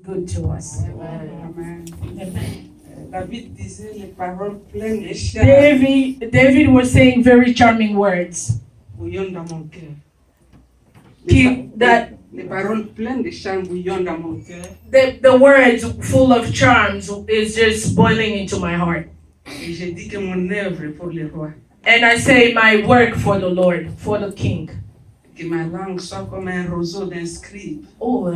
good to us. Amen. Amen. David disait les paroles pleines de chair David was saying very charming words. bouillonnent dans mon cœur. Keep that Les paroles pleines de charme bouillonnent dans mon cœur. the words full of charms is just boiling into my heart. Et je dis que mon œuvre est pour le roi. And I say my work for the Lord, for the King. Que ma langue soit comme un roseau d'un scribe. Oh,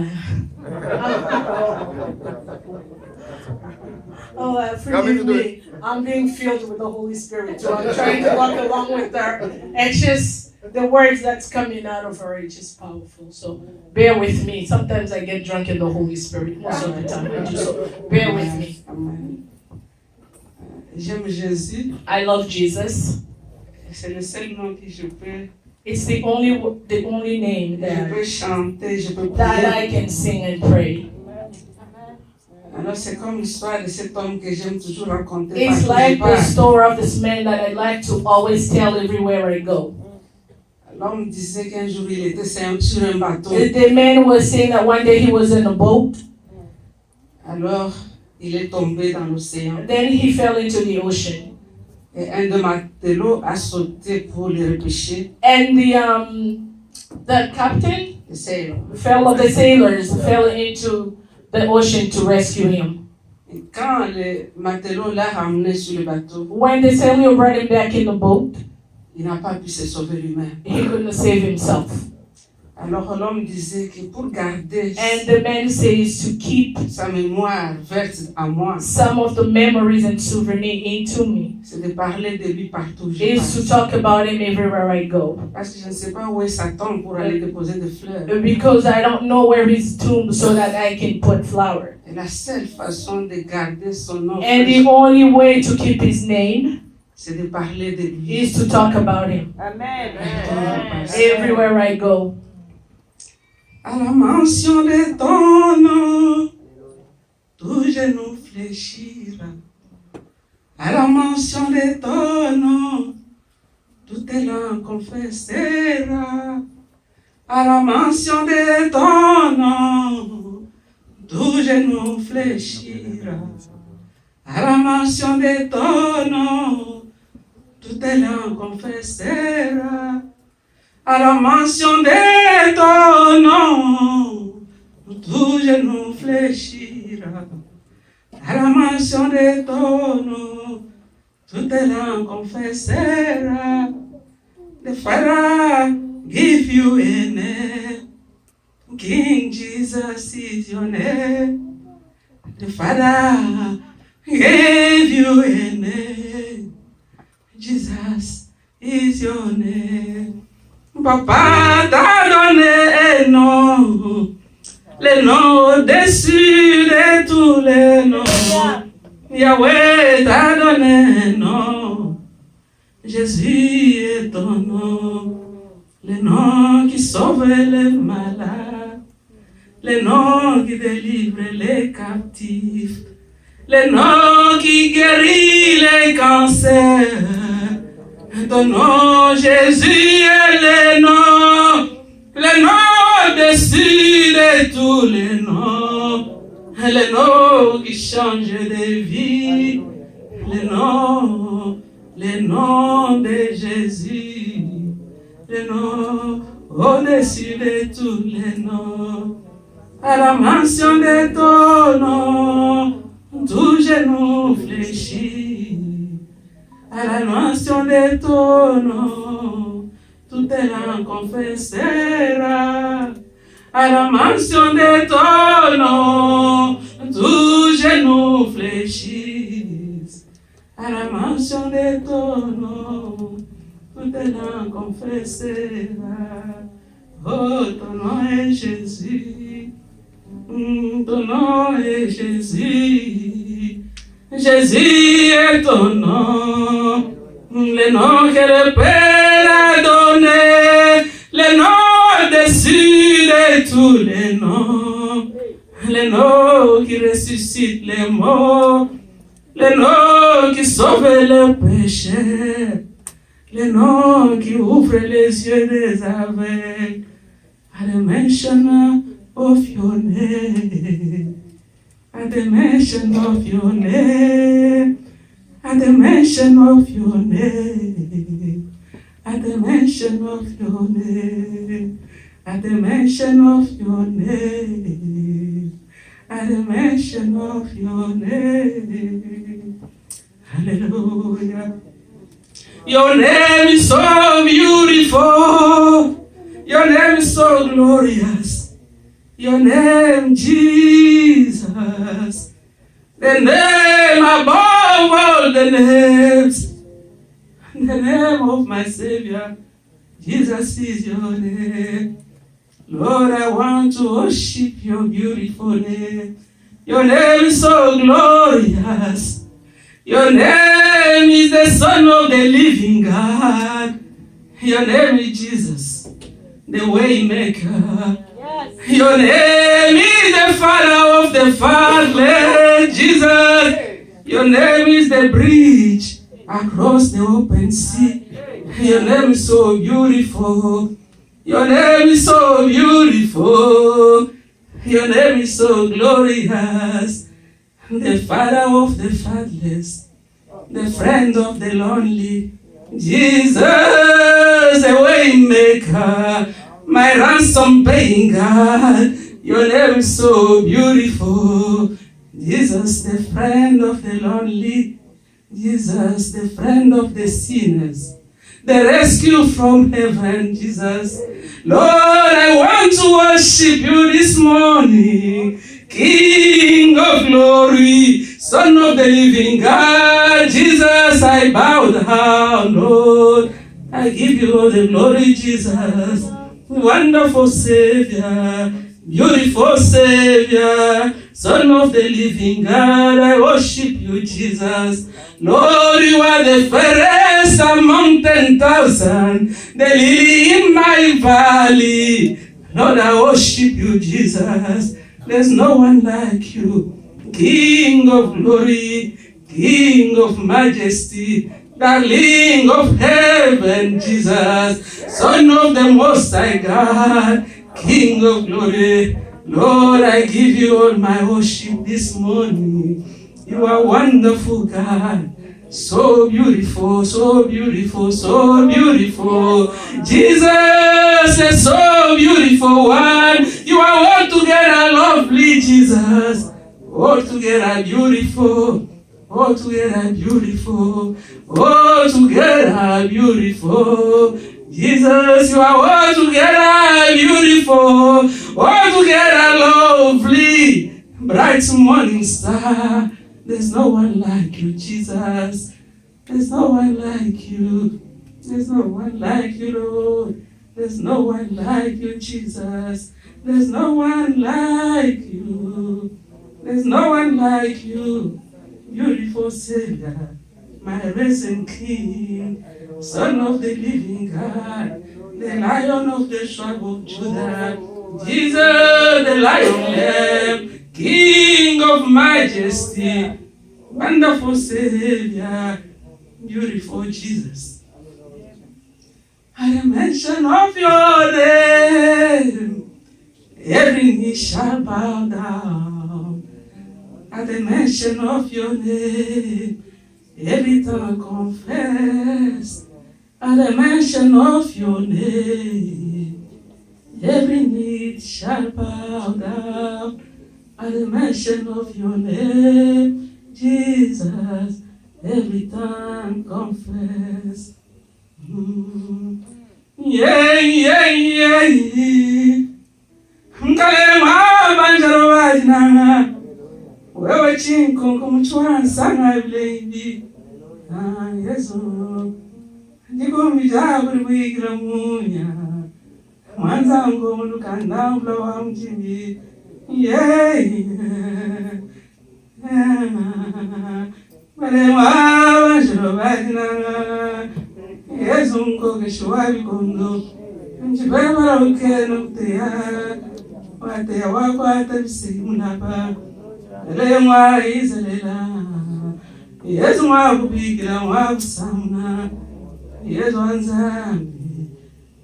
forgive me. I'm being filled with the Holy Spirit, so I'm trying to walk along with her. And just the words that's coming out of her are just powerful. So bear with me. Sometimes I get drunk in the Holy Spirit. Most of the time I do. So bear with me. Amen. J'aime Jésus. I love Jesus. C'est le seul nom que je peux. It's the only name Je peux chanter, je peux that prier. I can sing and pray. Alors c'est comme l'histoire de cet homme que j'aime toujours raconter. It's partout où like je the pars. story of this man that I like to always tell everywhere I go. L'homme disait qu'un jour il était sur un bateau. The man was saying that one day he was in a boat, Alors il est tombé dans l'océan. then he fell into the ocean. Et un de matelots a sauté pour le repêcher. And the captain Le sailor. the sailors fell into the ocean to rescue him. Et quand le matelot l'a ramené sur le bateau, When the sailor brought him back in the boat, il n'a pas pu se sauver lui-même. he couldn't save himself. Alors l'homme disait que pour garder And the man says to keep sa mémoire verte à moi, some of the memories and souvenirs into me c'est de parler de lui partout où je is passe. to talk about him everywhere I go. Parce que je ne sais pas où est sa tombe pour aller déposer des fleurs. Because I don't know where his tomb so that I can put flower. Et la seule façon de garder son nom, And the only way to keep his name c'est de parler de lui. is to talk about him Amen. everywhere I go. À la mention de ton nom, tout genou fléchira. À la mention de ton nom, toute langue confessera. À la mention de ton nom, tout genou fléchira. À la mention de ton nom, toute langue confessera. À la mention de ton nom, tout genou fléchira. À la mention de ton nom, toute langue confessera. The Father give you a name. King Jesus is your name. The Father gave you a name. Jesus is your name. Papa t'a donné un nom, le nom au-dessus de tous les noms. Yahweh t'a donné un nom, Jésus est ton nom. Le nom qui sauve les malades, le nom qui délivre les captifs, le nom qui guérit les cancers. Ton nom, Jésus, est le nom au-dessus de tous les noms, le nom qui change de vie, le nom de Jésus, le nom au-dessus de tous les noms. À la mention de ton nom, tout genou fléchit. À la mention de ton nom, toute langue confessera. À la mention de ton nom, tout genou fléchit. À la mention de ton nom, toute langue confessera. Oh, ton nom est Jésus. Ton nom est Jésus. Jésus est ton nom, le nom que le Père a donné, le nom au-dessus de tous les noms, le nom qui ressuscite les morts, le nom qui sauve le péché, le nom qui ouvre les yeux des aveugles. At the mention of your name, At the mention of your name, at the mention of your name, at the mention of your name, at the mention of your name, at the mention of your name. Hallelujah. Your name is so beautiful. Your name is so glorious. Your name, Jesus. The name above all the names. The name of my Savior. Jesus is your name. Lord, I want to worship your beautiful name. Your name is so glorious. Your name is the Son of the living God. Your name is Jesus, the Waymaker. Yes. Your name is the Father of the fatherless, Jesus. Your name is the bridge across the open sea. Your name is so beautiful. Your name is so beautiful. Your name is so glorious. The Father of the fatherless, the friend of the lonely, Jesus, the Waymaker, my ransom paying God. Your name is so beautiful. Jesus, the friend of the lonely, Jesus, the friend of the sinners, the rescue from heaven, Jesus. Lord, I want to worship you this morning. King of glory, Son of the living God, Jesus, I bow down, Lord. I give you all the glory, Jesus. Wonderful Savior, beautiful Savior, Son of the living God, I worship you, Jesus. Lord, you are the fairest among 10,000, the lily in my valley. Lord, I worship you, Jesus. There's no one like you. King of glory, King of majesty, darling of heaven, Jesus, Son of the Most High God, King of glory. Lord, I give you all my worship this morning. You are wonderful, God. So beautiful, so beautiful, so beautiful. Jesus is so beautiful one. You are altogether lovely, Jesus. Altogether beautiful. Altogether beautiful. Altogether beautiful. Jesus, you are altogether beautiful. Altogether lovely. Bright morning star. There's no one like you, Jesus. There's no one like you. There's no one like you, Lord. There's no one like you, Jesus. There's no one like you. There's no one like you. Beautiful Savior, my risen King, Son of the living God, the Lion of the tribe of Judah, Jesus, the Lion Lamb, King of majesty, wonderful Savior, beautiful Jesus. At the mention of your name, every knee shall bow down. At the mention of your name, every tongue confess. At the mention of your name, every knee shall bow down. At the mention of your name, Jesus, every tongue confess. Yeah, yeah, yeah. Mkalema banjaro wajna. Wewe chinko kumchwa sana baby. Yesu. Ndiko mjaburi wigira munya. Mwanza ngo ndukanda mlawa mjini. Yeah. Mkalema banjaro wajna. Yesu ngo kishwabi kondo. Njibara ukeno kutea. Watea wakwata bisimulapa. Mwa izelela. Yesu mwa kubikira mwa kusamna. Yesu anzambi.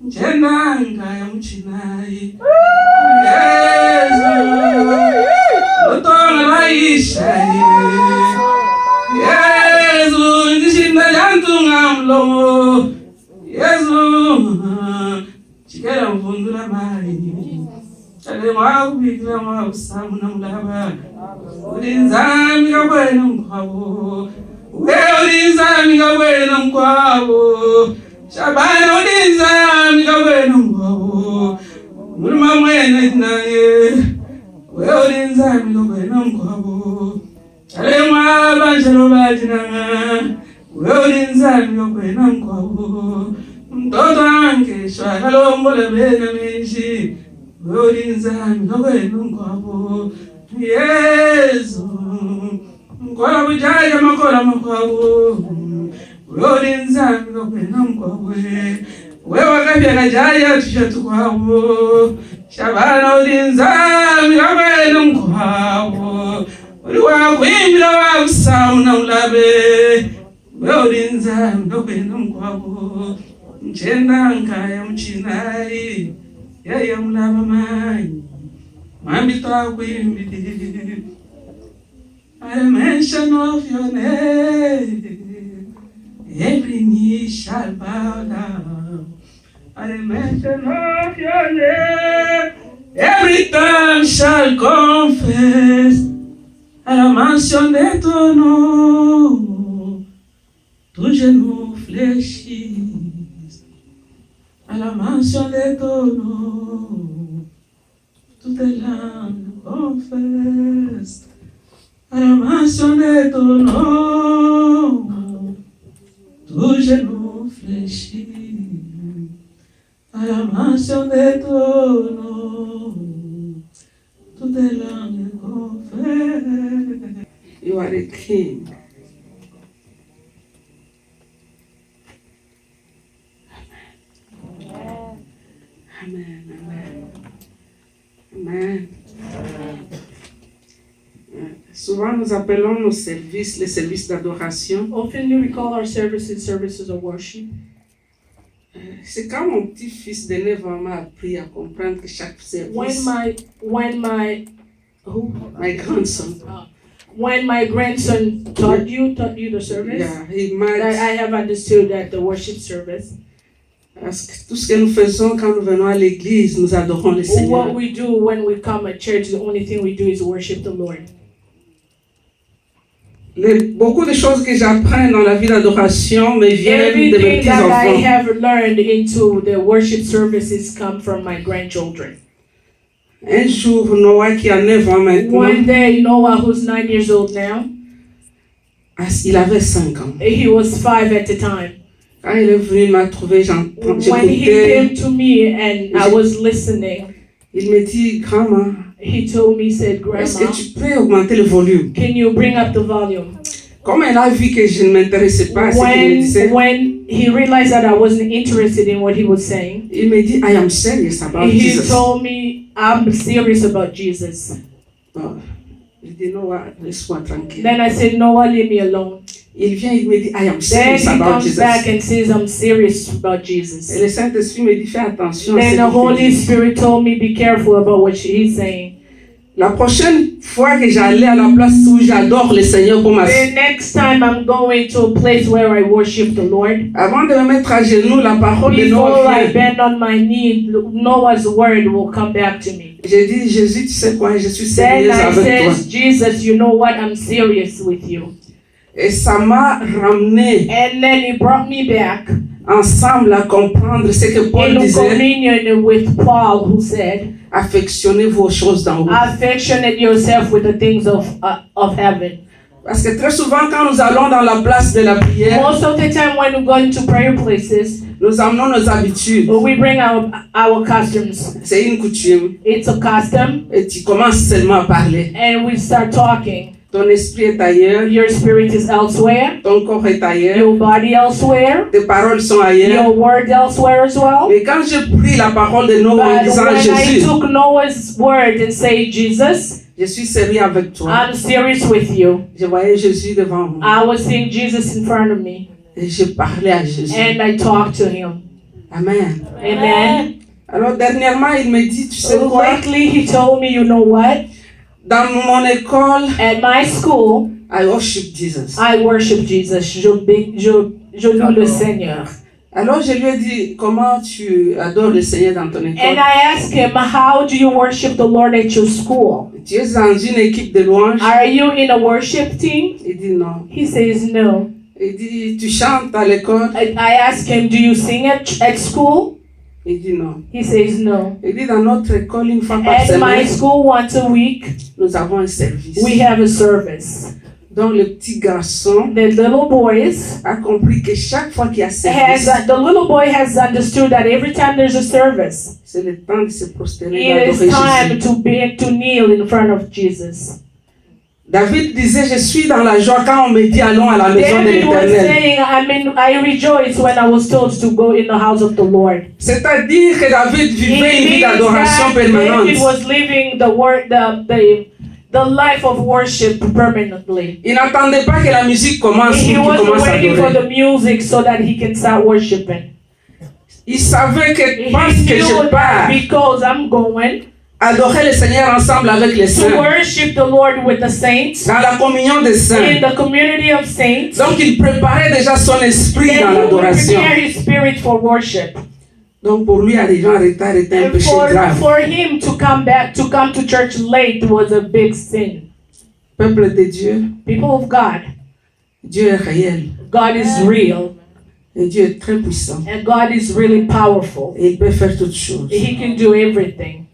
Mchenanga ya mchinayi. Yesu. Lotona la ishaye Yesu ndishinda yantunga mlomo Yesu chikera mvundura mai chale mwakubikira mwakusamu na mulaba ulinzami kakwena mkwabo ulinzami kakwena mkwabo Shabana ulinzami kakwena mkwabo mulima mwene naye ulinzami kakwena mkwabo chale mwabanjalo bajinanga ulinzami kakwena mkwabo mtoto wange shwakalombola bena mishi ulinzami kakwena mkwabo Yesu mkola bujaja makola mkwabo ulinzami kakwena mkwabo wewe kabya kajaya tushatu kwabo Shabana ulinzami kakwena mkwabo uliwa kwimbira wakusamu na ulabe wewe ulinzami kakwena mkwabo mchenda nkaya mchinayi yaya mulaba manyi Mami twakwimbiri At the mention of your name every knee shall bow down. At the mention of your name every tongue shall confess. À la mention de ton nom tout genou fléchisse. À la mention de ton nom toutes les langues confessent. À la mention de ton nom tout genou fléchit. À la mention de ton nom toutes les langues confessent. You are a king. Amen. Amen. Amen. Souvent nous appelons nos services les services d'adoration. Often we call our services of worship. C'est quand mon petit-fils de 9 ans m'a appris à comprendre que chaque service. When my grandson. When my grandson taught you the service. Yeah, I have understood that the worship service. Parce que tout ce que nous faisons quand nous venons à l'église, nous adorons le Seigneur. What we do when we come at church, the only thing we do is worship the Lord. Beaucoup de choses que j'apprends dans la vie d'adoration me viennent de mes Everything that I petits-enfants. have learned into the worship services come from my grandchildren. Un jour, Noah qui a 9 ans maintenant, One day, Noah, who's 9 years old now, il avait 5 ans. he was 5 at the time. Quand il est venu, il m'a trouvé, When he came to me and I was listening, il me dit, grand-mère, he told me, he said, est-ce Grandma, que tu peux augmenter le volume? can you bring up the volume? Comme elle a vu que je ne m'intéressais pas à ce qu'il me disait, When he realized that I wasn't interested in what he was saying, il me dit, I am serious about he Jesus. told me, I'm serious about Jesus. Oh, il dit, Noah, laisse-moi tranquille. Then I said, Noah, leave me alone. Il vient, il me dit, I am Then serious he about comes Jesus. back and says, I'm serious about Et Jesus. le Saint-Esprit me dit, fais attention à ce Then the qu'il Holy dit. Spirit told me, be careful about what he's saying. La prochaine fois que j'allais à la place où j'adore le Seigneur pour ma The next time I'm going to a place where I worship the Lord, avant de me mettre à genoux, la parole de before Noah I vient. bend on my knee, Noah's word will come back to me. J'ai dit, Jésus, tu sais quoi, je suis Then sérieuse I avec toi. said, Jesus, you know what? I'm serious with you. Et ça m'a ramené And then he brought me back ensemble à comprendre ce que Paul in disait. communion with Paul, who said, Affectionnez vos choses d'en haut. affectionate yourself with the things of heaven. Parce que très souvent, quand nous allons dans la place de la prière, Most of the time when we go into prayer places, nous amenons nos habitudes. we bring our customs. C'est une coutume. It's a custom, Et tu commences seulement à parler. and we start talking. Ton esprit est ailleurs. Your spirit is elsewhere, Ton corps est ailleurs. your body elsewhere, Tes paroles sont ailleurs. your word elsewhere as well. Mais quand je pris la parole de Noah en But disant when I Jésus, took Noah's word and say, Jesus, je suis sérieux avec toi. I'm serious with you, Je voyais Jésus devant moi. I was seeing Jesus in front of me, Et je parlais à Jésus. and I talked to him. Amen. Amen. Alors dernièrement, il me dit, tu sais So quoi? lately, he told me, you know what? Dans mon école, At my school, I worship Jesus. I worship Jesus. Je loue le Seigneur. Alors je lui ai dit, comment tu adores le Seigneur dans ton And école? I asked him, how do you worship the Lord at your school? Tu es dans une équipe de louanges? Are you in a worship team? Il dit non. He says no. Il dit, tu chantes à l'école? I asked him, do you sing at school? Il dit non. He says no. Il dit, dans notre école, une fois par At my semaine, school, once a week, nous avons un service. we have a service. Donc le petit garçon The little boys a compris que chaque fois qu'il y a service, the little boy has understood that every time there's a service, c'est le temps de se prosterner et it is d'adorer time Jésus. to kneel in front of Jesus. David disait, je suis dans la joie quand on me dit allons à la maison de David was l'Éternel. saying, I rejoice when I was told to go in the house of the Lord. C'est-à-dire que David It vivait une vie means d'adoration that David permanente. was living the life of worship permanently. Il n'attendait pas que la musique commence He pour qu'il wasn't commence à waiting for adorer. the music so that he can start worshiping. Il savait que He parce que knew je that pars because I'm going adorer le Seigneur ensemble avec les to saints, worship the Lord with the saints dans la communion des saints. in the community of saints. Donc il préparait déjà son esprit dans Then he would l'adoration. prepare his spirit for worship. Donc pour lui, arriver en retard était un And péché grave. for him to come to church late was a big sin. Peuple de Dieu, People of God, Dieu est réel God is real et Dieu est très puissant. and God is really powerful. Et il peut faire toutes choses. He can do everything.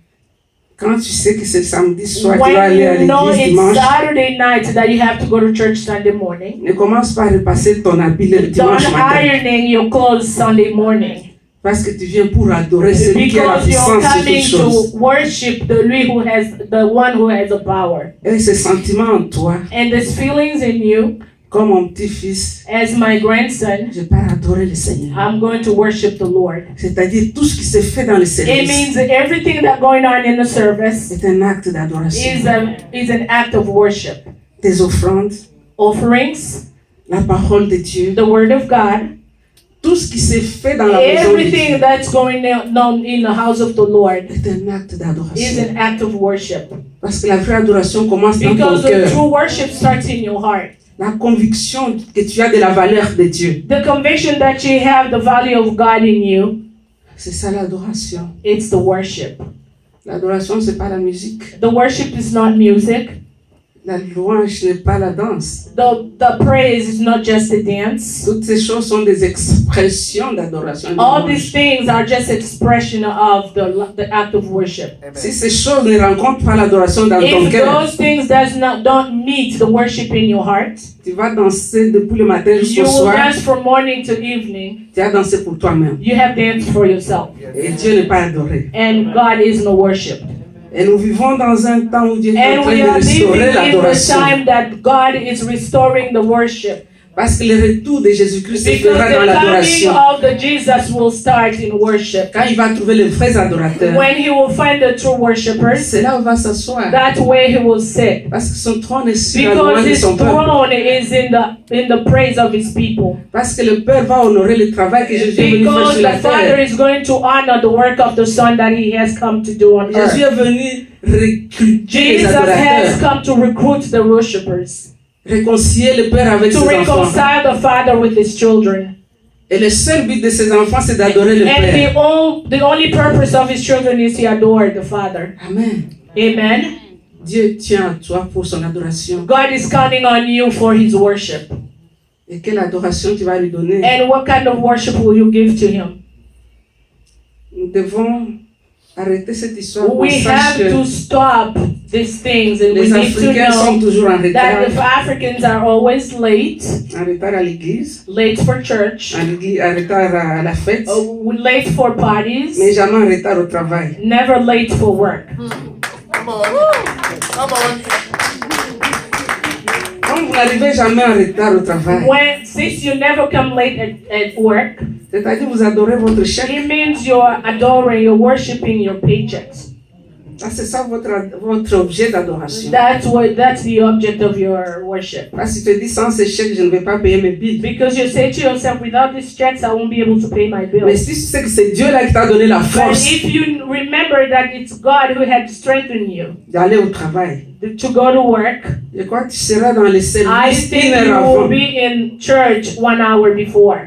Quand tu sais que c'est samedi soir, tu vas When aller à you know l'église it's dimanche, Saturday night that you have to go to church Sunday morning, ne commence pas à repasser ton habit le don't dimanche matin. ironing your clothes Sunday morning. Parce que tu viens pour adorer celui qui a la Because you're puissance sur coming toutes choses. to worship the one who has the power. Et ce sentiment en toi, And these feelings in you, comme mon petit-fils, as my grandson, je pars adorer le Seigneur. I'm going to worship the Lord. C'est-à-dire tout ce qui se fait dans le It service means that everything that's going on in the service est un acte d'adoration. is an act of worship. Tes offrandes, Offerings, la parole de Dieu, the word of God, tout ce qui se fait dans la maison de everything Dieu that's going on in the house of the Lord est un acte is d'adoration. an act of worship. Parce que la vraie adoration commence dans ton Because the cœur. true worship starts in your heart. La conviction que tu as de la valeur de Dieu. The conviction that you have the value of God in you, C'est ça l'adoration. it's the worship. L'adoration, c'est pas la musique. The worship is not music. La louange n'est pas la danse. The praise is not just a dance. Toutes ces choses sont des expressions d'adoration. et de All louange. these things are just expression of the act of worship. Si ces choses ne rencontrent pas l'adoration dans ton If cœur, those things don't meet the worship in your heart, tu vas danser depuis le matin you jusqu'au will soir. dance from morning to evening. Tu as dansé pour toi-même. You have danced for yourself. Et Dieu n'est pas adoré. And God is no worship. Et nous vivons dans un temps où Dieu est en And train we de are living restaurer in the l'adoration. time that God is restoring the worship. Parce que le retour de Jésus-Christ se Because fera dans the coming l'adoration. of the Jesus will start in worship. Quand il va trouver les vrais adorateurs, When he will find the true worshipers, c'est là où il va s'asseoir. that way he will sit. Parce que son trône est sur la Because louange de his son peuple. throne is in the praise of his people. Parce que le Père va honorer le travail que Jésus est venu faire Because sur la the Father terre. is going to honor the work of the Son that he has come to do on Jésus earth. est venu recruter les Jesus has adorateurs, come to recruit the worshipers, réconcilier le Père avec to ses enfants. reconcile the Father with his children. Et le seul but de ses enfants, c'est d'adorer le And Père. the only purpose of his children is to adore the Father. Amen. Amen. Dieu tient à toi pour son adoration. God is counting on you for his worship. Et quelle adoration tu vas lui donner? And what kind of worship will you give to him? Nous devons arrêter cette histoire. On We sache have que to stop these things, and we les need to Africains sont know toujours en retard. that the Africans are always late À l'église, for church, en retard à la fête, late for parties, mais jamais en retard au travail. never late for work. Come on. Come on. Quand vous n'arrivez jamais en retard au travail, Since you never come late at work, c'est-à-dire vous adorez votre chèque, it means you're adoring, you're worshiping your paychecks. Ah, c'est ça votre objet d'adoration. That's the object of your worship. Parce que tu te dis, sans ces chèques, je ne vais pas payer mes billes. Because you say to yourself, without these checks, I won't be able to pay my Mais bills. si tu sais que c'est Dieu là qui t'a donné la But force if you remember that it's God who had strengthened you d'aller au travail, to go to work, je crois que tu seras dans les I services think une heure you avant. will be in church 1 hour before.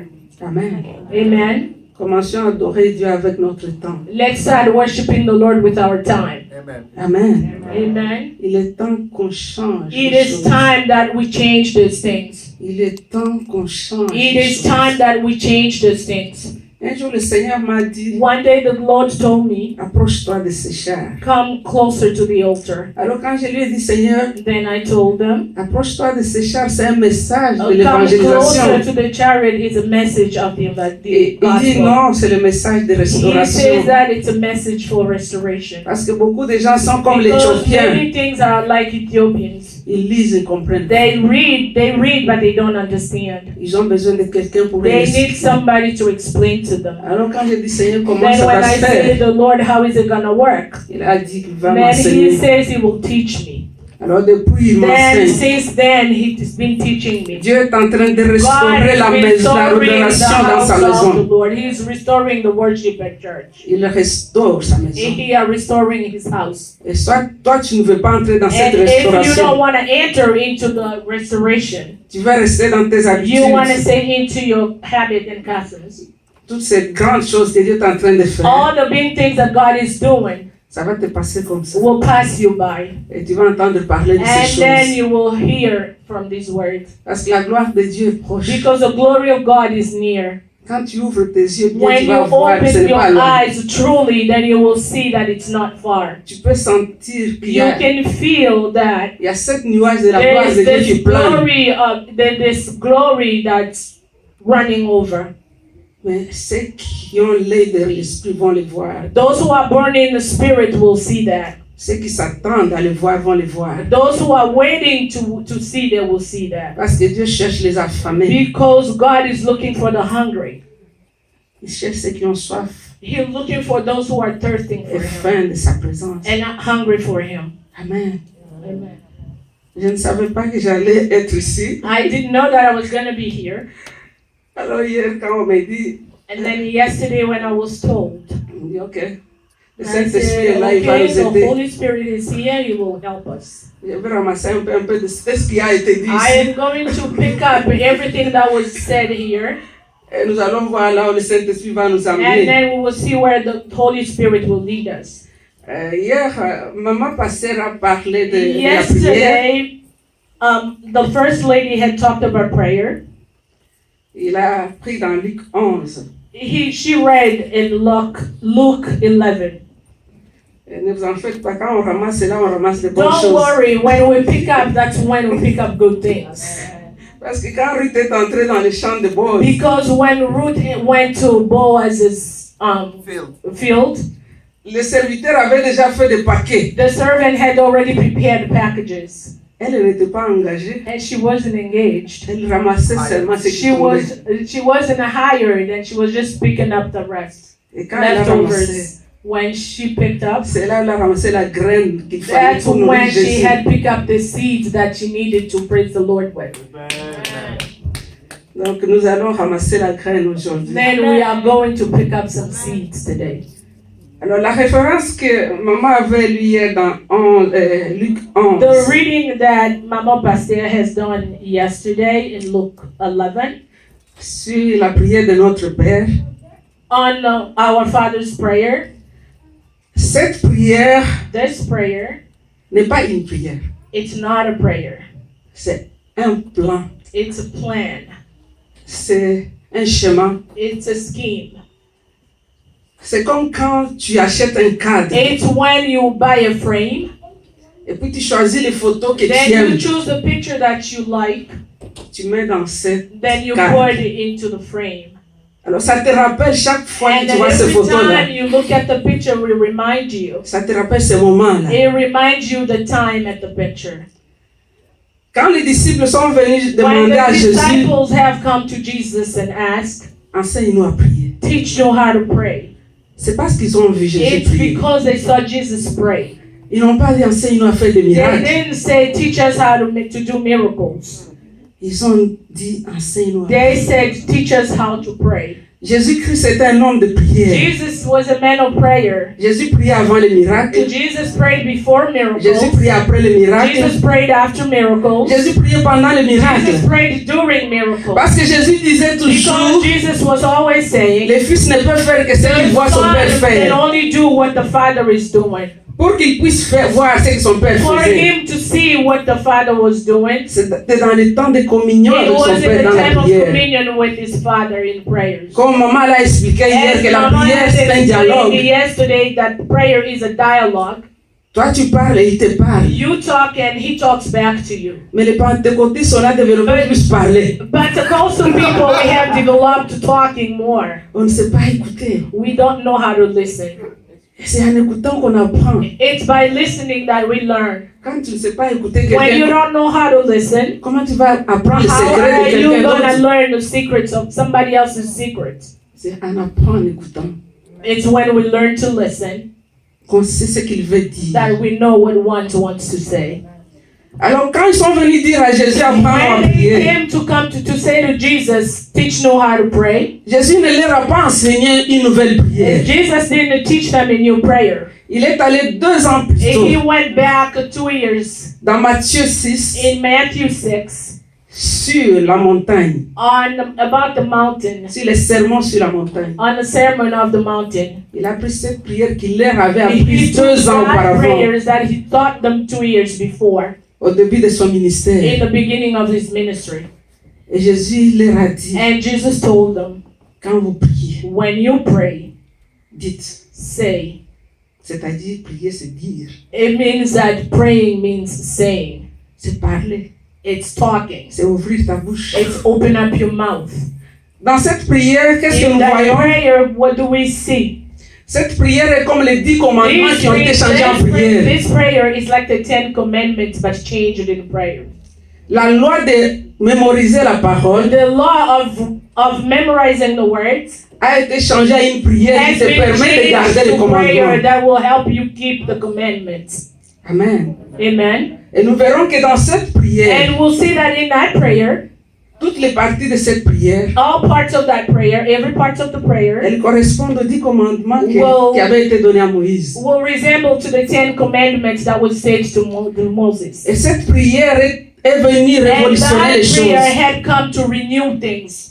Amen. Amen. Commençons à adorer Dieu avec notre temps. Let's start worshiping the Lord with our time. Amen. Amen. Amen. Il est temps qu'on change. It les is choses. time that we change these things. Il est temps qu'on change. It les is choses. time that we change these things. Un jour, le Seigneur m'a dit, One day the Lord told me, approche-toi de ces chars. come closer to the altar. Alors quand je lui ai dit, Seigneur, Then I told them, approche-toi de ces chars, c'est un message de come l'évangélisation. closer to the chariot is a message of the Et il dit gospel. non, c'est le message de He restauration. says that it's a message for restoration. Parce que beaucoup de gens sont comme les Because Éthiopiens. many things are like Ethiopians. Ils lisent, ils comprennent. They read, but they don't understand. Ils ont besoin de quelqu'un pour They les need expliquer. somebody to explain to them. Alors quand j'ai dit, Seigneur, comment Then ça when va I se say faire? to the Lord, how is it gonna work? Il a dit qu'il va Then He m'enseigner. says He will teach me. Alors depuis, il Then m'enseigne. since then He's been teaching me. Dieu est en train de God restaurer la is maison, la restoring the adoration dans house sa of the maison. Lord. He is restoring the worship at church. Il restaure sa maison. He is restoring His house. Et soit toi, tu ne veux pas entrer dans cette And if you don't restauration. want to enter into the restoration, Tu vas rester dans tes you want to habitudes. stay into your habit and customs. Toutes ces grandes choses que Dieu est en train de faire, All the big things that God is doing ça va te passer comme ça. will pass you by. Et tu vas entendre parler de And ces then choses. you will hear from these words. Parce que la gloire de Dieu est proche. Because the glory of God is near. Quand tu ouvres tes yeux, bien When tu you vas voir que ce open n'est your pas loin. eyes truly, then you will see that it's not far. Tu peux sentir qu'il y You a, can feel that il y a sept nuages de la gloire there's de Dieu this qui planent. this glory that's running over. Mais ceux qui ont l'œil de l'esprit vont le voir. Those who are born in the Spirit will see that. Ceux qui s'attendent à le voir vont le voir. Those who are waiting to see, they will see that. Parce que Dieu cherche les affamés. Because God is looking for the hungry. Il cherche ceux qui ont soif He's looking for those who are thirsting et for Him faim de sa présence. and not hungry for Him. Amen. Amen. Je ne savais pas que j'allais être ici. I didn't know that I was going to be here. Alors hier, quand on m'a dit, And then yesterday when I was told, on dit ok, le I Saint-Esprit said, est là, il va okay, nous the aider. Holy Spirit is here, He will help us. Je vais ramasser un peu de ce qui a été dit I ici. am going to pick up everything that was said here, Et nous allons voir là où le Saint-Esprit va nous and amener. then we will see where the Holy Spirit will lead us. Hier, Maman Pasteur a parlé de la prière. Yesterday, the First Lady had talked about prayer. Il a pris dans Luc 11. She read in Luke 11. Et ne vous en faites pas, quand on ramasse là, on ramasse de bonnes Don't choses. worry, when we pick up, that's when we pick up good things. Parce que quand Ruth est entrée dans les champs de Boaz, Because when Ruth went to Boaz's field, le serviteur avait déjà fait des paquets. the servant had already prepared the packages, Elle n'était pas engagée. and she wasn't engaged. Elle ramassait seulement ce qui tombait. She wasn't hired, and she was just picking up the rest, Et quand elle a ramassé, leftovers. When she picked up, c'est là où elle a ramassé la graine qu'il fallait that's pour nourrir when she Jésus. had picked up the seeds that she needed to praise the Lord with. Donc nous allons ramasser la graine aujourd'hui. Then we are going to pick up some seeds today. Alors la référence que maman avait lue hier dans Luc 11, The reading that Mama Pasteur has done yesterday in Luke 11 sur la prière de notre Père, on our Father's prayer, cette prière this prayer, n'est pas une prière, it's not a prayer. c'est un plan, It's a plan. c'est un chemin. It's a scheme. C'est comme quand tu achètes un cadre It's when you buy a frame, et puis tu choisis les photos que tu then you aimes, choose the picture that you like, tu mets dans cette. then you Cadre. put it into the frame. Alors ça te rappelle chaque fois And que tu then vois ces every photos-là, time you look at the picture, it will remind you. ça te rappelle ces moments-là. It reminds you the time at the picture. Quand les disciples sont venus When demander à the Jésus, disciples have come to Jesus and asked, enseigne-nous à prier. teach you how to pray. C'est parce qu'ils ont vu Jésus It's prier. because they saw Jesus pray. Ils n'ont pas dit enseigne-nous à faire des They miracles. didn't say, teach us how to do miracles. Ils ont dit enseigne-nous à They prier. said, teach us how to pray. Jésus-Christ était un homme de prière. Jesus was a man of prayer. Jésus priait avant les miracles. Jesus prayed before Jésus miracles. priait après les miracles. Jesus prayed after miracles. Jésus priait pendant les miracles. Jesus prayed during miracles. Parce que Jésus disait Because toujours, Jesus was always saying, les fils ne peuvent faire que ce the qu'ils voient son Son Père can faire. only do what the Father is doing. Pour qu'ils puissent voir ce que son Père For faisait. him to see what the Father was doing, C'était dans les temps de communion it avec son was in Père the dans la time of prière. communion with his Father in prayers. Comme maman l'a expliqué hier, As que la Mama prière has c'est un explained dialogue. yesterday that prayer is a dialogue. Toi tu parles et il te parle. You talk and he talks back to you. Mais les pentecôtistes, on a développé plus parler. But the coastal people, we have developed talking more. On ne sait pas écouter. We don't know how to listen. Et c'est en écoutant qu'on apprend. It's by listening that we learn. Quand tu ne sais pas écouter When you quelqu'un, don't know how to listen, comment tu vas apprendre le how secret are de you quelqu'un gonna d'autre? learn the secrets of somebody else's secrets? C'est en apprendre en écoutant It's when we learn to listen qu'on sait ce qu'il veut dire. that we know what one wants to say. Alors quand ils sont venus dire à Jésus apprends à When they prier, came to say to Jesus, teach know how to pray, Jésus ne leur a pas enseigné une nouvelle prière. Jesus didn't teach them a new prayer. Il est allé 2 ans plus He tôt went back 2 years dans Matthieu 6 in Matthew 6 sur la montagne, about the mountain, sur les sermons sur la montagne. on the Sermon of the Mountain. Il a pris cette prière qu'il leur avait He apprise took 2 ans that auparavant, prayers that he taught them 2 years before au début de son ministère. in the beginning of his ministry. Et Jésus leur a dit, And Jesus told them, quand vous priez, when you pray, dites. say. C'est-à-dire, prier, c'est dire. It means that praying means saying. C'est parler. It's talking. C'est ouvrir ta bouche. It's open up your mouth. Dans cette prière, qu'est-ce que In nous that voyons? prayer, what do we see? Cette prière est comme les 10 commandements qui ont été changés en prière. This prayer is like the 10 commandments but changed in prayer. La loi de mémoriser la parole The law of memorizing the words a été changée à une prière qui has te been permet de garder changed les to prayer commandements. that will help you keep the commandments. Amen. Amen. Et nous verrons que dans cette prière, And we'll see that in that prayer, toutes les parties de cette prière, all parts of that prayer, every part of the prayer, elles correspondent aux 10 commandements Well- qui avaient été donnés à Moïse. will resemble to the 10 commandments that was said to Moses. Et cette prière est venue And révolutionner les that prayer choses. had come to renew things.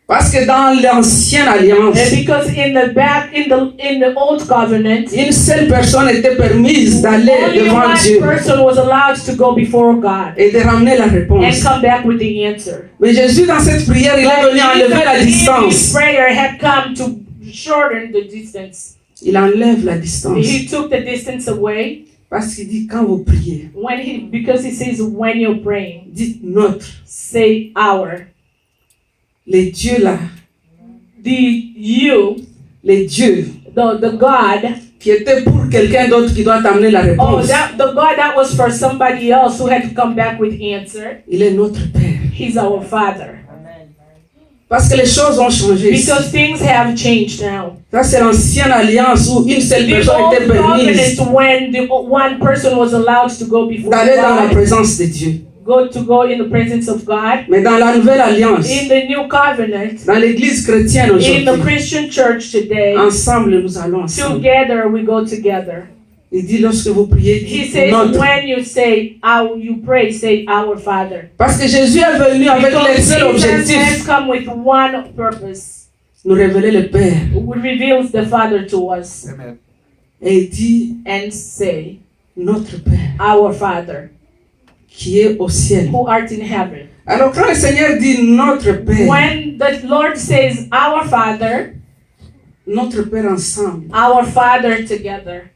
Parce que dans l'ancienne alliance, And because in the old covenant, une seule personne était permise d'aller only devant one Dieu person was allowed to go before God et de ramener la and réponse. come back with the answer. Mais Jésus, dans cette prière, il est venu enlever la Jesus in his distance. prayer had come to shorten the distance. Il enlève la distance. He took the distance away Parce qu'il dit, quand vous priez, because he says when you're praying, dites notre. say our. Les dieux là, les dieux The God, qui étaient pour quelqu'un d'autre qui doit amener la réponse. the God that was for somebody else who had to come back with answer. Il est notre Père. He's our Father. Parce que les choses ont changé ici. Because things have changed now. Ça, c'est l'ancienne alliance où une seule The personne old était permise covenant when the one person was allowed to go before d'aller dans la God, présence de Dieu. go in the presence of God. Mais dans la nouvelle alliance, In the new covenant, dans l'église chrétienne in the aujourd'hui, Christian church today, ensemble nous allons ensemble. together we go together. Il dit lorsque vous priez, He dites says notre. when you pray, say our Father. Parce que Jésus est venu avec le Because seul Jesus has objectif, come with one purpose. nous révéler le Père. Who reveals the Father to us Amen. Et il dit and say, notre Père our Father, qui est au ciel. who art in heaven. Alors quand le Seigneur dit notre Père, When the Lord says our Father, notre Père ensemble, our Father together,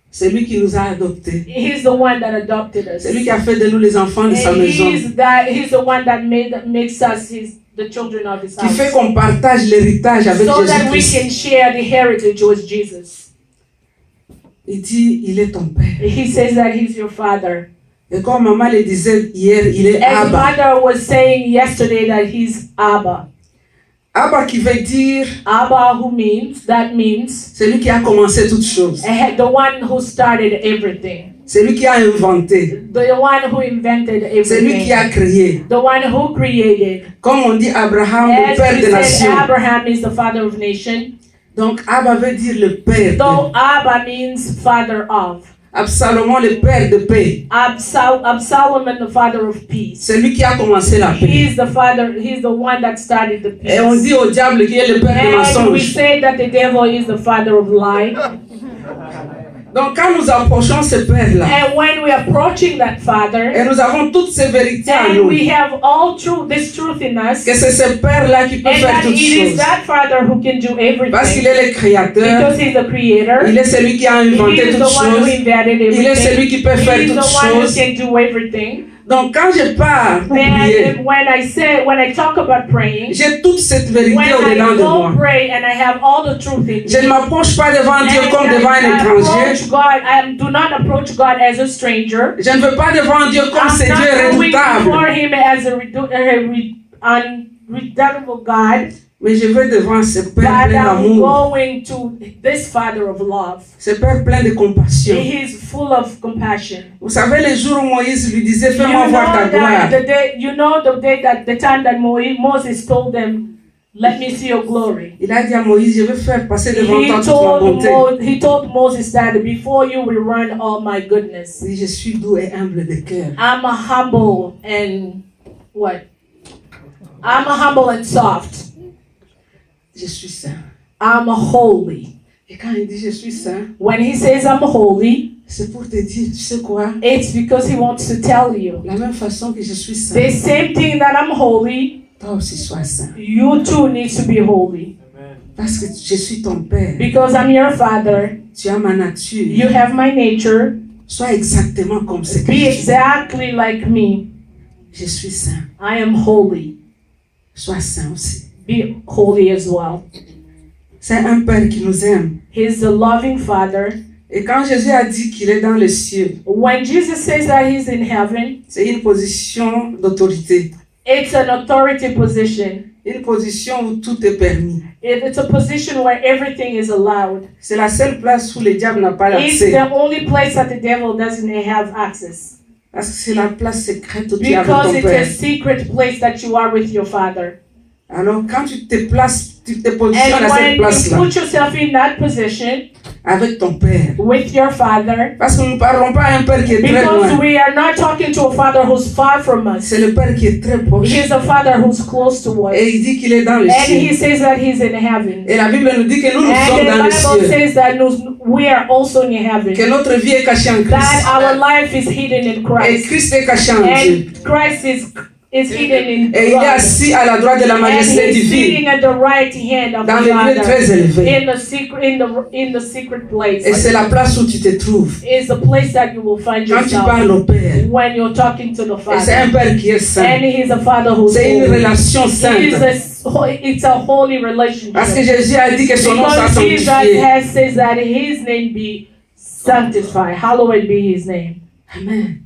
c'est lui qui nous a adoptés. He's the one that adopted us. C'est lui qui a fait de nous les enfants de sa And maison. He's the one that makes us the children of His Qui fait house. qu'on partage l'héritage avec So that we Jésus-Christ. can share the heritage with Jesus. Il dit, il est ton Père. He says that He's your Father. Et comme maman le disait hier, il est As Abba. Mother was saying yesterday that He's Abba. Abba qui veut dire Abba, who means celui qui a commencé toutes choses. the one who started everything, Celui qui a inventé. the one who invented Celui qui everything, a créé. the one who created. Comme on dit Abraham, le As père we des said, nations. Abraham is the father of nation. Donc Abba veut dire le père. Though Abba means father of. Absalom, le père de paix. Absalom, the father of peace. Celui qui a commencé la paix. He's the one that started the peace. Et on dit au diable qu'il est le père des And we mensonges. say that the devil is the father of lie. Donc quand nous approchons ce père-là, And when we are approaching that father, et nous avons toutes ces vérités en and nous, we have all this truth in us, que c'est ce père-là qui peut and faire that toutes it is choses. that father who can do Parce qu'il everything, est le créateur, because he's the creator. il est celui qui a He inventé is the toutes one who choses, invented il est everything. celui qui peut faire He is toutes the one who choses. can do everything. Donc quand je pars pour prier, Then when I talk about praying, j'ai toute cette vérité when au-dedans I de moi. go pray and I have all the truth in Je ne me, m'approche pas devant Dieu and comme devant un I étranger. approach God, I do not approach God as a stranger. Je ne veux pas devant Dieu comme I'm c'est Dieu not going redoutable. before Him as a unredoubtable God, Mais je veux devant ce but Père plein I'm d'amour, going to this Father of love. ce Père plein de compassion. He is full of compassion. Vous savez, les jours où Moïse lui disait, You fais-moi know voir ta gloire. that the time that Moses told them, "Let me see your glory." Il a dit à Moïse, je veux faire passer devant toi toute ma bonté. He told Moses that before you will run all my goodness. Il dit, je suis doux et humble de cœur. I'm a humble and what? I'm a humble and soft. Je suis saint. I'm a holy. Et quand il dit, je suis saint, When he says I'm holy, c'est pour te dire, tu sais quoi? it's because he wants to tell you. La même façon que je suis saint, The same thing that I'm holy, toi aussi sois saint. you too need to be holy. Parce que je suis ton Père. Because I'm your father, Tu as ma nature. you have my nature. Sois exactement comme ce que Be je suis. exactly like me. Je suis saint. I am holy. Sois saint aussi. Be holy as well. C'est un Père qui nous aime. He's a loving father. Et quand Jésus a dit qu'il est dans les cieux, When Jesus says that he's in heaven, c'est une position d'autorité. it's an authority position. Une position où tout est permis. It's a position where everything is allowed. C'est la seule place où le diable n'a pas It's l'accès. the only place that the devil doesn't have access. Parce que c'est la place secrète où tu es avec Because ton it's a Père. secret place that you are with your father. Alors quand tu te places, tu te positionnes And à cette when you place-là, put yourself in that position avec ton Père. with your father, Parce que nous ne parlons pas à un Père qui est très because loin. we are not talking to a father who's far from us. C'est le Père qui est très proche. He's a father who's close to us. Et il dit qu'il est dans les And he cieux. says that he's in heaven. Et la Bible nous dit que nous, nous And sommes dans les the Bible cieux. says that we are also in heaven. Que notre vie est cachée en That Christ. our life is hidden in Et Christ. Christ est caché en Dieu. And Christ is hidden in Et il est God. assis à la droite de la And majesté he's divine. sitting at the right hand of Dans the les lieux Father. très élevés. In the secret place. Et c'est la place où tu te trouves. Is the place that you will find Quand tu yourself parles au Père. when you're talking to the Et c'est un Father. Père qui est saint. And he's a Father who's C'est une holy. relation sainte. It's a holy relationship. Parce que Jésus a dit que son nom soit Because Jesus sanctifié. says that his name be sanctified. Hallowed be his name. Amen.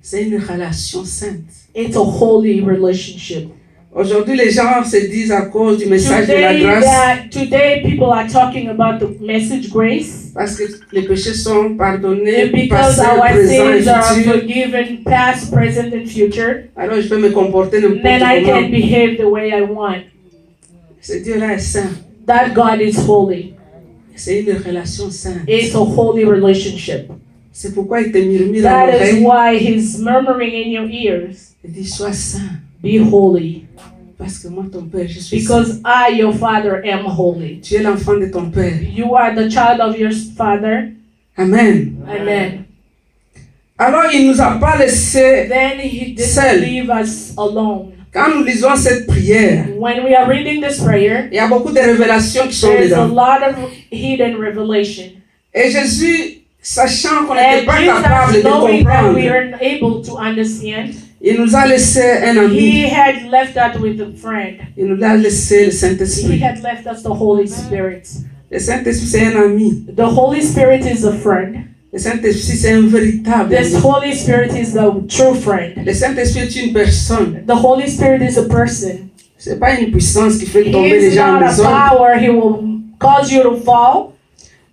C'est une relation sainte. It's a holy relationship. Aujourd'hui, les gens se disent à cause du message de la grâce, Today people are talking about the message grace. parce que les péchés sont pardonnés, Because passé, our présent et sins are futur. forgiven, past, present, and future. Alors je peux me comporter n'importe Then I can comment. behave the way I want. Ce Dieu-là est saint. That God is holy. C'est une relation sainte. It's a holy relationship. C'est pourquoi il te murmure à That is l'oreille. why he's murmuring in your ears. Il dit, sois saint. Be holy. Parce que moi, ton Père, je suis saint. Because I, your Father, am holy. Tu es l'enfant de ton Père. You are the child of your Father. Amen. Amen. Alors, il ne nous a pas laissé. Then he Seul. didn't leave us alone. Quand nous lisons cette prière, When we are reading this prayer, il y a beaucoup de révélations qui sont there's a dedans. lot of hidden revelation. Et Jésus, sachant qu'on n'était And pas capable Jesus, de knowing that we comprendre, are able to understand, il nous a laissé un ami. he had left us with a friend. Il nous a laissé le He Saint-Esprit. had left us the Holy Spirit. Le Saint-Esprit, c'est un ami. The Holy Spirit is a friend. Le Saint-Esprit, c'est un véritable This ami. Holy Spirit is the true friend. Le Saint-Esprit est une personne. The Holy Spirit is a person. C'est pas une puissance qui fait tomber les He's gens en not a désordre. power. He will cause you to fall.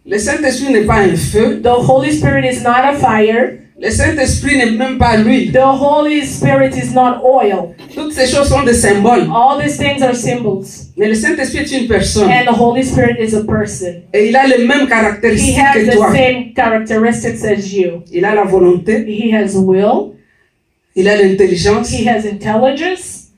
Le Saint-Esprit n'est pas un feu. The Holy Spirit is not a fire. Le Saint-Esprit n'est même pas l'huile. The Holy Spirit is not oil. Toutes ces choses sont des symboles. All these things are symbols. Mais le Saint-Esprit est une personne. And the Holy Spirit is a person. Et il a les mêmes He caractéristiques has que the toi. same characteristics as you. Il a la volonté, He has will. il a l'intelligence. He has intelligence.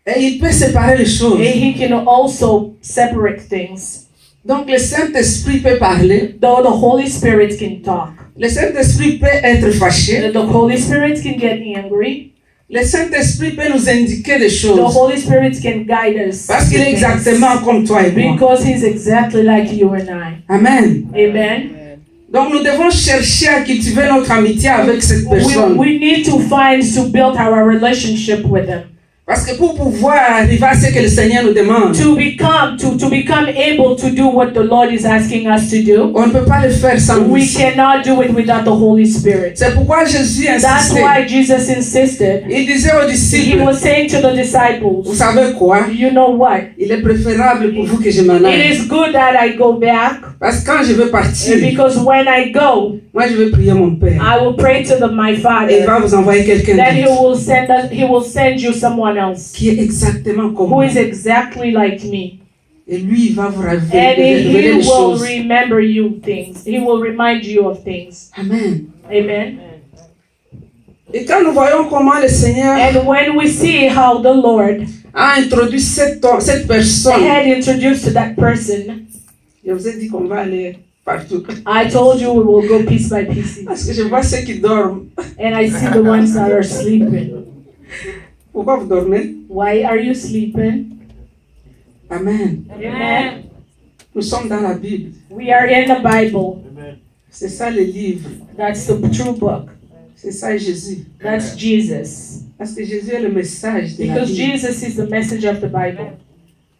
Et il peut séparer les choses. And he can also separate things. Donc le Saint-Esprit peut parler. Though the Holy Spirit can talk. Le Saint-Esprit peut être fâché. The Holy Spirit can get angry. Le Saint-Esprit peut nous indiquer des The choses. Holy Spirit can guide us. Parce qu'il est to things. exactement comme toi et moi. Because he's exactly like you and I. Amen. Amen. Donc nous devons chercher à cultiver notre amitié avec cette personne. We need to build our relationship with him. Parce que pour pouvoir arriver à ce que le Seigneur nous demande, To become able to do what the Lord is asking us to do, on ne peut pas le faire sans we lui. cannot do it without the Holy Spirit. C'est pourquoi Jésus That's insistait. why Jesus insisted. Il disait aux He disciples, was saying to the vous disciples, savez quoi? you know what? Il est préférable pour vous que je m'en It aille. is good that I go back Parce que quand je vais partir, because when I go, moi je vais prier mon Père. I will pray to my Et il Father. va vous envoyer quelqu'un Then d'autre he will send you someone else qui est exactement comme who moi. is exactly like me. Et lui, il va vous And révéler he les will choses. remember you things. He will remind you of things. Amen. Amen. Et quand nous voyons comment le Seigneur And when we see how the Lord a introduit cette personne, had introduced to that person, je vous ai dit qu'on va aller partout. I told you we will go piece by piece. Parce que je vois ceux qui dorment. And I see the ones that are sleeping. Pourquoi vous dormez? Why are you sleeping? Amen. Amen. Nous sommes dans la Bible. We are in the Bible. C'est ça le livre. That's the true book. C'est ça Jésus. That's Jesus. Parce que Jésus est le message de la Because Bible. Jesus is the message of the Bible.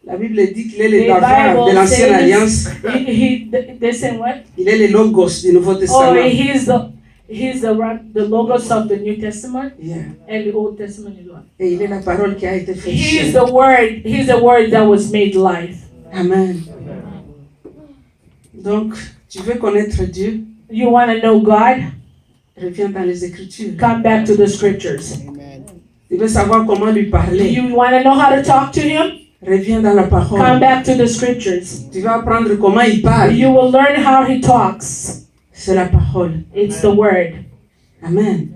La Bible dit qu'il est le The Davar de Bible l'Ancienne Alliance. says, they say what? Il est le Logos du Nouveau Oh, Testament. he's the logos of the New Testament Yeah. and the Old Testament is what? Et il est la parole qui a été faite He's chair. the word that was made life. Amen. Donc, tu veux connaître Dieu? You want to know God? Reviens dans les Écritures. Come back to the scriptures. Tu veux savoir comment lui parler? You want to know how to talk to him? Reviens dans la Come parole. back to the scriptures. Tu vas apprendre comment il parle. You will learn how he talks. C'est la parole. It's the word. Amen.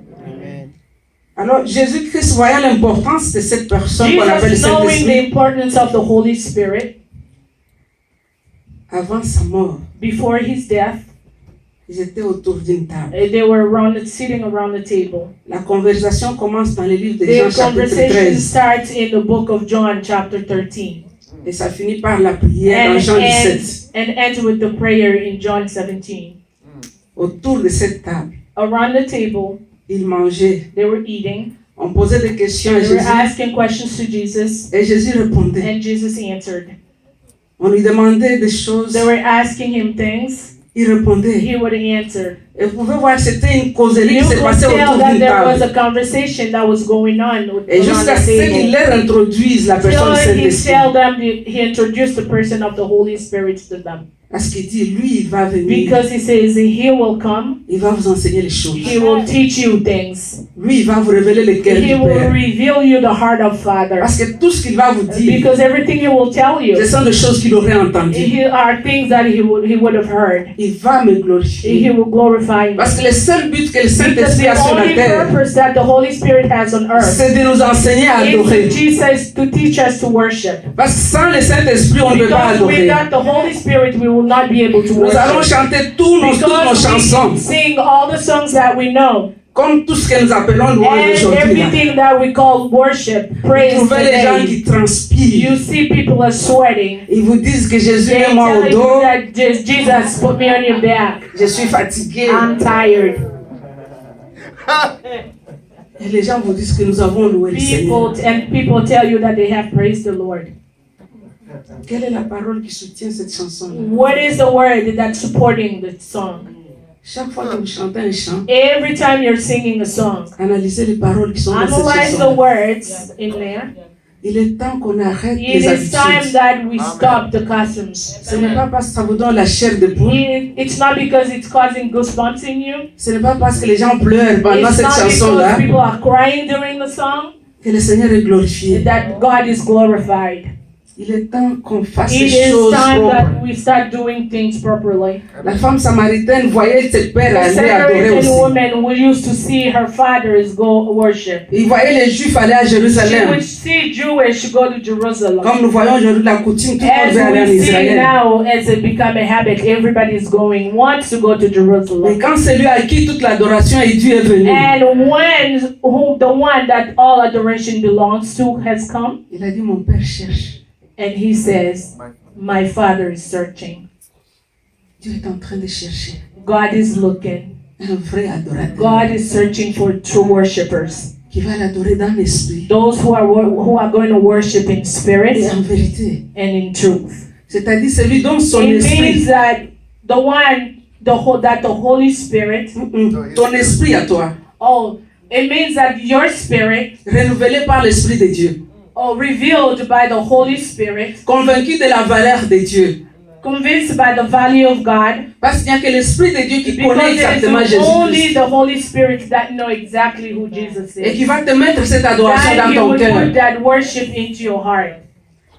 Alors, Jésus-Christ, voyant l'importance de cette personne qu'on appelle le Jesus, knowing the Saint-Esprit, importance of the Holy Spirit, avant sa mort, before his death, ils étaient autour d'une table. they were sitting around the table. La conversation commence dans le livre de The Jean, chapitre conversation 13. starts in the book of John, chapter 13, Et ça finit par la prière dans and, Jean 17. ends with the prayer in John 17. Autour de cette table, Around the table, ils mangeaient. they were eating. On posait des questions à They were Jésus. asking questions to Jesus, Et Jésus répondait. and Jesus answered. On lui demandait des choses. They were asking him things, Il répondait. he would answer. Et vous pouvez voir, c'était une causerie You qui s'est could passée tell autour that d'une there was table. a conversation that was going on Et around jusqu'à the ce qu'il table. leur introduise la personne Till he Saint-Esprit. tell them, he introduced the person of the Holy Spirit to them. Parce qu'il dit, lui, il va venir. Because he says he will come, Il va vous enseigner les choses. he will teach you things. Lui, il va vous révéler le cœur He du will Père. reveal you the heart of Father. Parce que tout ce qu'il va vous dire, Because everything he will tell you, ce sont des choses qu'il aurait entendues. are things that he would have heard. Il va me He glorifier. will glorify me. Parce que le seul but que le Because Saint-Esprit the a sur la only terre, purpose that the Holy Spirit has on earth c'est de nous enseigner à adorer. is Jesus to teach us to worship. Parce que sans le Saint-Esprit, on ne peut pas Because adorer. without the Holy Spirit, we will not be able to Nous allons worship. chanter toutes nos Because chansons, we sing all the songs that we know. comme tout ce que nous appelons louange And aujourd'hui. là. everything that we call worship, praise Vous trouvez les gens today. qui transpirent. You see people are sweating. Ils vous disent que Jésus They est moi au tell you dos. that Jesus put me on your back. Je suis fatigué. I'm tired. Et les gens vous disent que nous avons loué le Seigneur. People tell you that they have praised the Lord. Quelle est la parole qui soutient cette chanson? What is the word that's supporting the song? Chaque fois que vous chantez un chant, Every time you're singing a song, analysez les paroles qui sont dans cette analyze the chanson. words in there. Il est temps qu'on arrête It les is time habitudes. that we Amen. stop the customs. Ce n'est pas parce que ça vous donne la chair de poule. It's not because it's causing goosebumps in you. Ce n'est pas parce que les gens pleurent pendant It's cette not chanson-là because people are crying during the song que le Seigneur est glorifié. that God is glorified. Il est temps qu'on fasse It les is choses time propres. that we start doing things properly. La femme samaritaine voyait ses pères The aller adorer Samaritan aussi. woman who used to see her fathers go worship. Il voyait les Juifs aller à She Jérusalem. would see Jewish go to Jerusalem. Comme nous voyons aujourd'hui la coutume, tout le monde As veut aller en we see Israël. now, as it become a habit, everybody is going, wants to go to Mais Jerusalem. quand celui à qui toute l'adoration est due est venu, And when who, the one that all adoration belongs to has come, il a dit, mon père cherche. and he says, my father is searching. Dieu est en train de chercher God is looking. un vrai adorateur God is searching for true worshipers. qui va l'adorer dans l'esprit Those who are going to worship in et spirit en vérité. and in truth. C'est-à-dire celui dont son It means esprit, that that the Holy Spirit, ton esprit à toi, it means that your spirit, renouvelé par l'esprit de Dieu, revealed by the Holy Spirit, convaincu de la valeur de Dieu. convinced by the value of God, Parce qu'il n'y a que l'esprit de Dieu qui connaît because exactement it is only Jésus-Christ the Holy Spirit that know exactly who Jesus et qui is. va te mettre cette adoration That dans He ton would cœur. put that worship into your heart.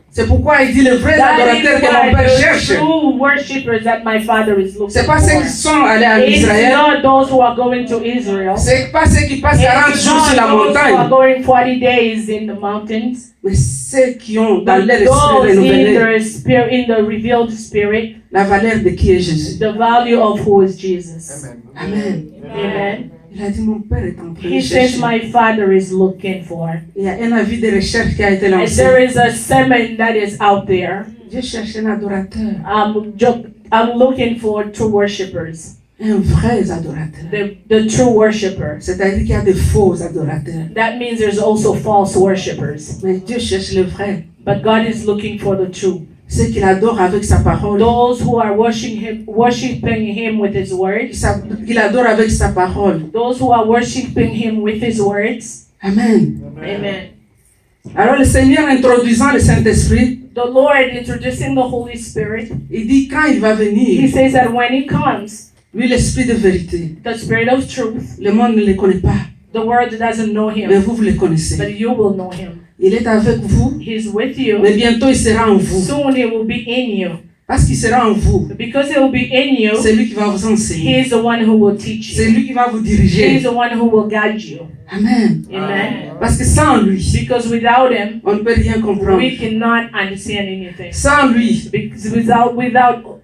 C'est pourquoi il dit le vrai That adorateur is que mon why père the cherche. true worshipers that my Father is looking C'est pas ceux qui for. sont allés en It's Israël. not those who are going to Israel. C'est pas ceux qui passent 40 It's jours sur la not those who are montagne. going 40 days in the mountains. Mais ceux qui ont dans But leur esprit those in renouvelé their spirit, in the revealed spirit, la valeur de qui est Jésus. the value of who is Jesus. Amen. Amen. Il a dit mon père est en train de He says, chercher. my Father is looking for. Il y a un avis de recherche qui a été And lancé. there is a sermon that is out there. Dieu cherche un adorateur, I'm looking for true worshipers, un vrai adorateur. the true worshipers. C'est-à-dire qu'il y a des faux adorateurs. That means there's also false worshipers. Mais Dieu cherche le vrai. But God is looking for the true. Ceux qui l'adorent avec sa parole. Those who are worshiping Him with His words. Qui l'adorent avec sa parole. Those who are worshiping Him with His words. Amen. Amen. Alors le Seigneur introduisant le Saint-Esprit, The Lord introducing the Holy Spirit. il dit quand il va He venir, says that when He comes, lui l'Esprit de vérité, the Spirit of truth, le monde ne le connaît pas, the world doesn't know mais Him, vous, vous le connaissez. but you will know Him. Il est avec vous, He's with you. mais bientôt il sera en vous. Soon He will be in you. Parce qu'il sera en vous, Because He will be in you, c'est lui qui va vous enseigner. He is the one who will teach C'est you. lui qui va vous He diriger. is the one who will guide you. Amen. Amen. Parce que sans lui, Because without Him, on ne peut rien comprendre. we cannot understand anything. Sans lui, Because without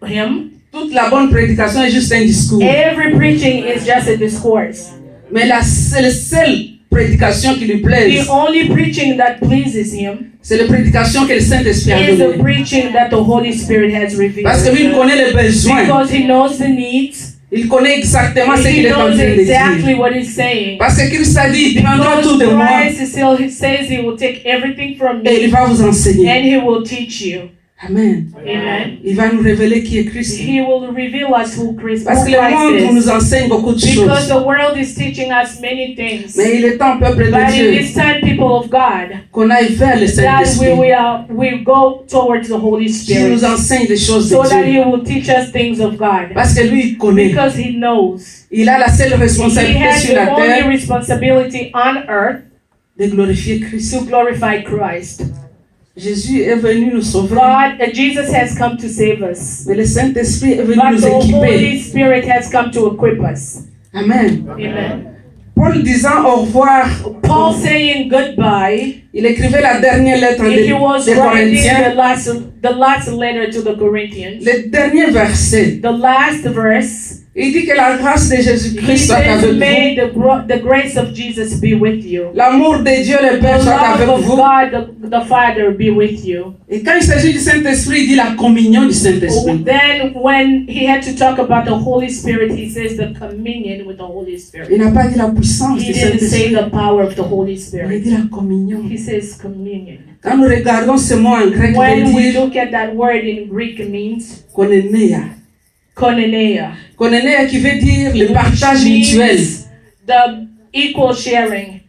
Him, toute la bonne prédication est juste un discours. every preaching is just a discourse. Mais c'est la seule prédication qui lui plaise. The only preaching that pleases Him C'est la prédication que le Saint-Esprit a is the donnée. preaching that the Holy Spirit has revealed. Parce que lui, il connaît les besoins. Because He knows the needs. Il connaît exactement ce He qu'il est en knows train de exactly dire. what He's saying. Parce que Christ a dit, il prendra tout de moi Christ still He says He will take everything from et il me va vous enseigner. and He will teach you. Amen. Amen. Il va nous révéler qui est Christ. He will reveal us who Christ Parce que le monde is. nous enseigne beaucoup de Because choses. the world is teaching us many things. Mais il est temps, peuple But de it Dieu, is time, people of God, qu'on aille vers le that Saint-Esprit we go towards the Holy qui Spirit nous enseigne des choses so that de He Dieu. will teach us things of God. Parce que lui, il connaît. Because He knows. Il a la seule He responsabilité has sur the la only terre responsibility on earth de glorifier Christ. to glorify Christ. Jésus est venu nous sauver. Jesus has come to save us. Mais le Saint-Esprit est venu But nous the équiper. Holy Spirit has come to equip us. Amen. Amen. Paul disant au revoir, Paul saying goodbye, il écrivait la dernière lettre he was des writing Corinthiens. the last letter to the Corinthians. Le dernier verset, The last verse, il dit que la grâce de he Jésus-Christ soit says, avec may vous. the grace of Jesus be with you. L'amour de Dieu le Père The soit avec love of vous. God, the Father, be with you. Et quand il s'agit du Saint-Esprit, il dit la communion du Saint-Esprit. Then, when he had to talk about the Holy Spirit, he says the communion with the Holy Il Spirit. n'a pas dit la puissance He du didn't say Saint-Esprit. the power of the Holy Il Spirit. dit la communion. He says communion. Quand nous regardons ce mot en grec, il When veut we dire look at that word in Greek, it means koinonia. koinonia. Koinonia qui veut dire le which partage mutuel. means the equal sharing.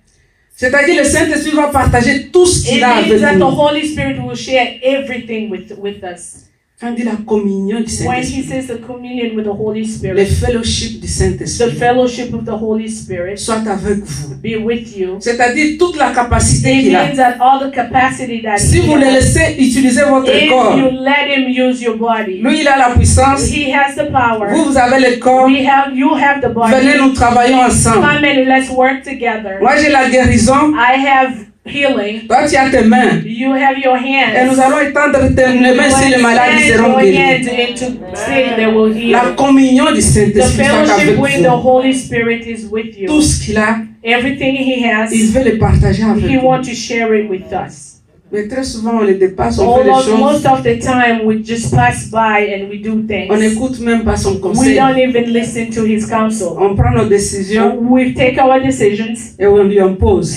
C'est-à-dire le Saint-Esprit va partager tout ce qu'il It a means avec that the nous. Holy Spirit will share everything with us. Quand il dit la communion du When he Saint-Esprit, says the communion with the Holy le Spirit, fellowship du the Saint-Esprit fellowship of the Holy Spirit soit avec vous. be with you. C'est-à-dire toute la capacité It qu'il a. means that all the capacity that Si he vous le has, laissez utiliser votre if corps, you let him use your body, lui il a la puissance, he has the power. vous avez le corps, You have the venez body. nous travaillons ensemble. Come and let's work together. Moi j'ai la guérison, I have healing. toi tu as tes mains. You have your hands. Et nous allons étendre les mains si les malades Extend seront your guéris. hands into sin, they will heal. La communion du The Saint-Esprit soit avec fellowship with the vous. Holy Spirit is with Tout you. ce qu'il a, Everything he has, il veut le partager avec he vous. wants to share it with us. Mais très souvent on les dépasse, on fait les Although choses, most of the time we just pass by and we do on things. n'écoute même pas son We conseil. don't even listen to his counsel. On prend nos décisions We take our decisions et on lui impose.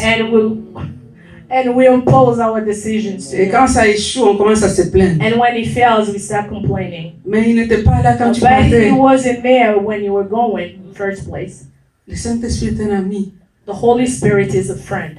and we impose our decisions to Et him. quand ça échoue, on commence à se plaindre. And when he fails, we start complaining. Mais il n'était pas là quand tu But partais. he wasn't there when you were going in the first place. Le Saint-Esprit est un ami. The Holy Spirit is a friend.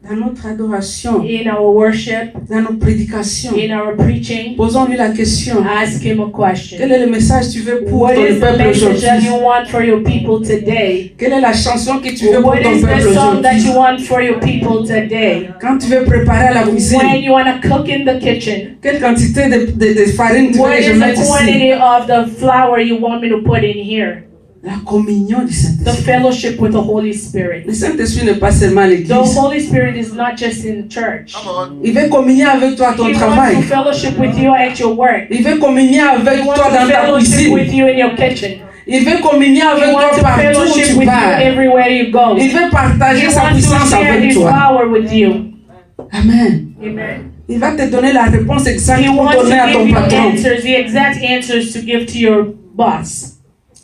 Dans notre adoration, In our worship, dans nos prédications, in our preaching, posons-lui la question. ask him a Quel question. est le message que tu veux pour What ton is the peuple message that you aujourd'hui? want for your people today? Quelle est la chanson que tu veux pour What ton is the peuple song that you aujourd'hui? want for your people today? Quand tu veux préparer à la When cuisine, you want to cook in the kitchen, quelle quantité de farine tu veux what que je is the mette ici? quantity of the flour you want me to put in here? La communion du The Saint-Esprit. fellowship with the Holy Spirit. Le Saint-Esprit n'est pas seulement à The l'église. Holy Spirit is not just in church. Come on. Il veut communier avec toi à ton He wants travail. to fellowship with you at your work. Il veut communier avec He wants toi to dans ta fellowship with cuisine. you in your kitchen. Il veut communier He avec toi wants to partout où fellowship tu with you pars. everywhere you go. Il veut He partager sa wants to puissance share avec his toi. power with you. Amen. Amen. Il va te donner la réponse exacte He pour wants to donner à ton give you patron. answers, the exact answers to give to your boss.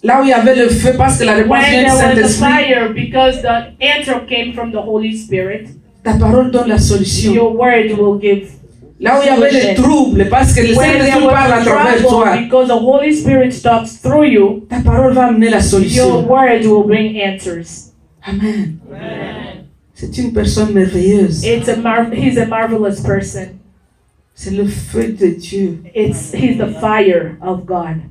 Là où il y avait le feu, parce que la réponse When vient du there was a Saint-Esprit, fire, because the answer came from the Holy Spirit, ta parole donne la solution. your word will give. Là où il y avait les troubles, parce que le When there Saint-Esprit parle à was travers trouble, toi, because the Holy Spirit talks through you, ta parole va amener la your solution. word will bring answers. Amen. C'est une personne merveilleuse. He's a marvelous person. C'est le feu de Dieu. He's the fire of God.